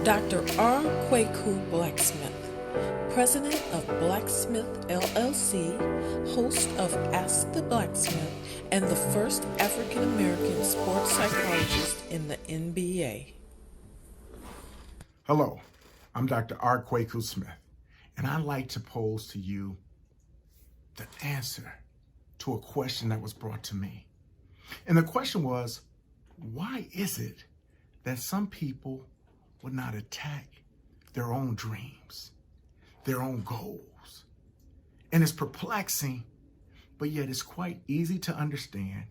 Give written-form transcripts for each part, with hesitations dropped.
Dr. R. KWEKU Blacksmith, President of Blacksmith LLC, host of Ask the Blacksmith, and the first African American sports psychologist in the NBA. Hello, I'm Dr. R. KWEKU Smith, and I'd like to pose to you the answer to a question that was brought to me. And the question was, why is it that some people would not attack their own dreams, their own goals? And it's perplexing, but yet it's quite easy to understand.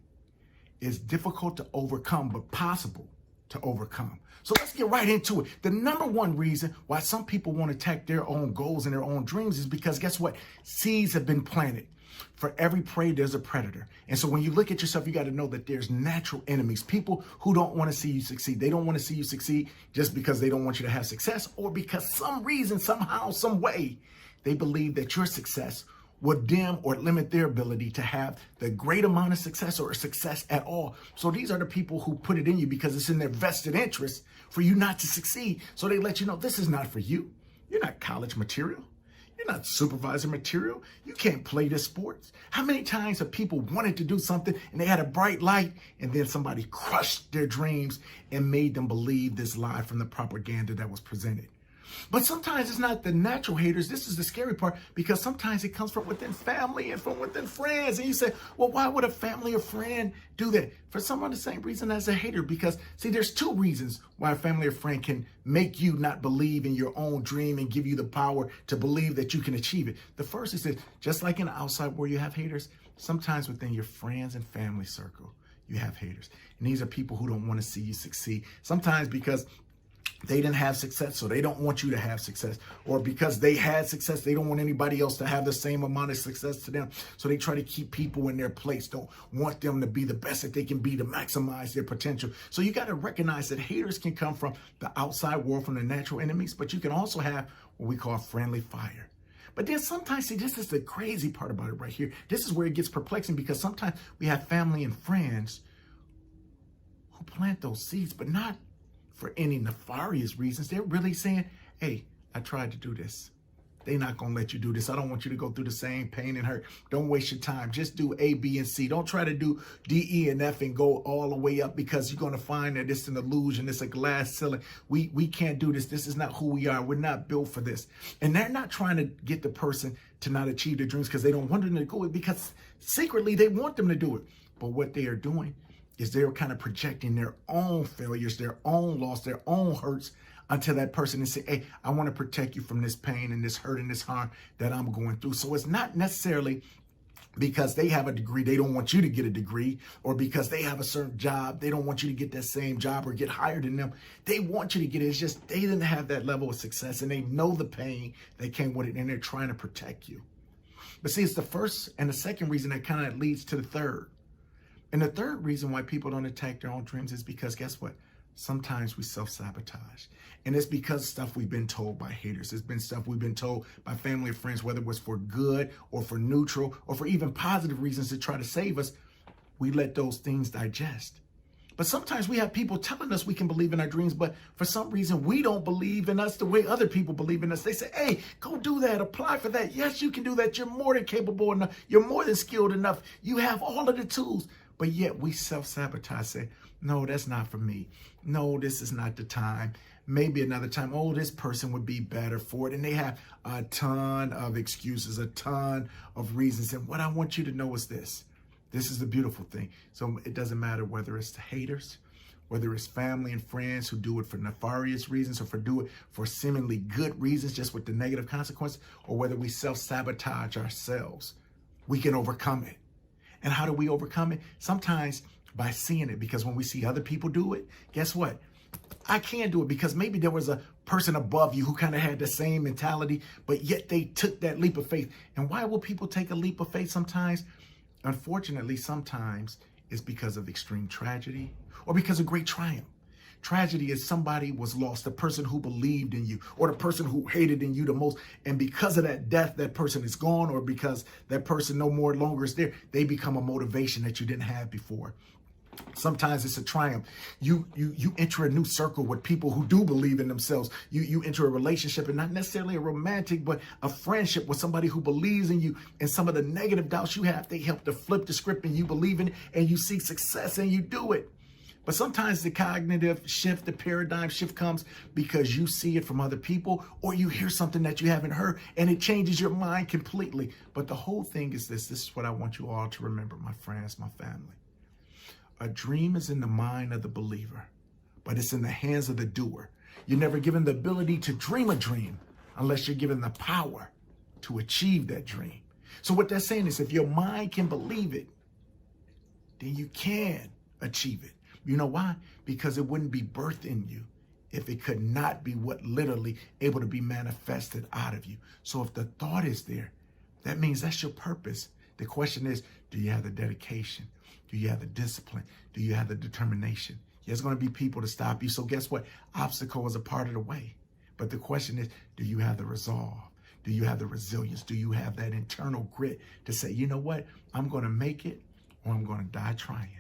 It's difficult to overcome, but possible to overcome. So let's get right into it. The number one reason why some people want to attack their own goals and their own dreams is because guess what? Seeds have been planted. For every prey, there's a predator. And so when you look at yourself, you got to know that there's natural enemies, people who don't want to see you succeed. They don't want to see you succeed just because they don't want you to have success, or because some reason, somehow, some way, they believe that your success will dim or limit their ability to have the great amount of success or success at all. So these are the people who put it in you because it's in their vested interest for you not to succeed. So they let you know this is not for you. You're not college material. You're not supervisor material. You can't play this sport. How many times have people wanted to do something and they had a bright light and then somebody crushed their dreams and made them believe this lie from the propaganda that was presented? But sometimes it's not the natural haters. This is the scary part, because sometimes it comes from within family and from within friends. And you say, well, why would a family or friend do that? For some of the same reason as a hater. Because, see, there's two reasons why a family or friend can make you not believe in your own dream and give you the power to believe that you can achieve it. The first is that just like in the outside where you have haters, sometimes within your friends and family circle, you have haters. And these are people who don't want to see you succeed. Sometimes because they didn't have success, so they don't want you to have success. Or because they had success, they don't want anybody else to have the same amount of success to them. So they try to keep people in their place, don't want them to be the best that they can be to maximize their potential. So you got to recognize that haters can come from the outside world, from the natural enemies, but you can also have what we call friendly fire. But then sometimes, see, this is the crazy part about it right here. This is where it gets perplexing, because sometimes we have family and friends who plant those seeds, but not for any nefarious reasons. They're really saying, hey, I tried to do this. They're not going to let you do this. I don't want you to go through the same pain and hurt. Don't waste your time. Just do A, B, and C. Don't try to do D, E, and F and go all the way up, because you're going to find that it's an illusion. It's a glass ceiling. We can't do this. This is not who we are. We're not built for this. And they're not trying to get the person to not achieve their dreams because they don't want them to go it, because secretly they want them to do it. But what they are doing is they're kind of projecting their own failures, their own loss, their own hurts onto that person and say, hey, I want to protect you from this pain and this hurt and this harm that I'm going through. So it's not necessarily because they have a degree, they don't want you to get a degree, or because they have a certain job, they don't want you to get that same job or get higher than them. They want you to get it. It's just they didn't have that level of success, and they know the pain that came with it, and they're trying to protect you. But see, it's the first and the second reason that kind of leads to the third. And the third reason why people don't attack their own dreams is because, guess what? Sometimes we self-sabotage. And it's because stuff we've been told by haters. It's been stuff we've been told by family or friends, whether it was for good or for neutral or for even positive reasons to try to save us. We let those things digest. But sometimes we have people telling us we can believe in our dreams, but for some reason we don't believe in us the way other people believe in us. They say, hey, go do that, apply for that. Yes, you can do that. You're more than capable enough. You're more than skilled enough. You have all of the tools. But yet we self-sabotage, say, no, that's not for me. No, this is not the time. Maybe another time. Oh, this person would be better for it. And they have a ton of excuses, a ton of reasons. And what I want you to know is this. This is the beautiful thing. So it doesn't matter whether it's the haters, whether it's family and friends who do it for nefarious reasons, or do it for seemingly good reasons, just with the negative consequence, or whether we self-sabotage ourselves. We can overcome it. And how do we overcome it? Sometimes by seeing it, because when we see other people do it, guess what? I can do it because maybe there was a person above you who kind of had the same mentality, but yet they took that leap of faith. And why will people take a leap of faith sometimes? Unfortunately, sometimes it's because of extreme tragedy or because of great triumph. Tragedy is somebody was lost, the person who believed in you or the person who hated in you the most. And because of that death, that person is gone, or because that person no more longer is there, they become a motivation that you didn't have before. Sometimes it's a triumph. You enter a new circle with people who do believe in themselves. You enter a relationship, and not necessarily a romantic, but a friendship with somebody who believes in you. And some of the negative doubts you have, they help to flip the script, and you believe in it, and you see success, and you do it. But sometimes the cognitive shift, the paradigm shift comes because you see it from other people, or you hear something that you haven't heard, and it changes your mind completely. But the whole thing is this. This is what I want you all to remember, my friends, my family. A dream is in the mind of the believer, but it's in the hands of the doer. You're never given the ability to dream a dream unless you're given the power to achieve that dream. So what that's saying is if your mind can believe it, then you can achieve it. You know why? Because it wouldn't be birthed in you if it could not be what literally able to be manifested out of you. So if the thought is there, that means that's your purpose. The question is, do you have the dedication? Do you have the discipline? Do you have the determination? There's going to be people to stop you. So guess what? Obstacle is a part of the way. But the question is, do you have the resolve? Do you have the resilience? Do you have that internal grit to say, you know what? I'm going to make it, or I'm going to die trying.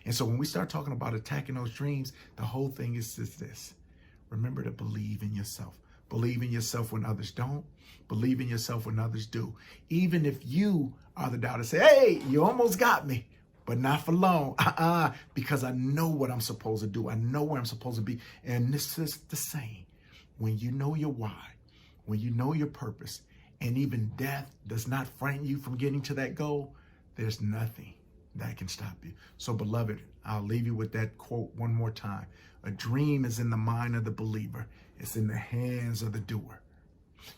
And so when we start talking about attacking those dreams, the whole thing is this. Remember to believe in yourself. Believe in yourself when others don't. Believe in yourself when others do. Even if you are the doubter, say, hey, you almost got me, but not for long. Because I know what I'm supposed to do. I know where I'm supposed to be. And this is the same. When you know your why, when you know your purpose, and even death does not frighten you from getting to that goal, there's nothing that can stop you. So, beloved, I'll leave you with that quote one more time. A dream is in the mind of the believer. It's in the hands of the doer.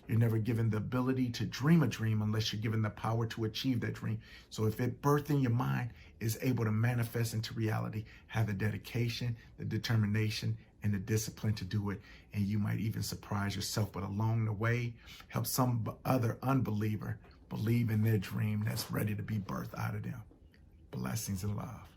You're never given the ability to dream a dream unless you're given the power to achieve that dream. So if it birthed in your mind is able to manifest into reality, have the dedication, the determination, and the discipline to do it. And you might even surprise yourself, but along the way, help some other unbeliever believe in their dream that's ready to be birthed out of them. Blessings and love.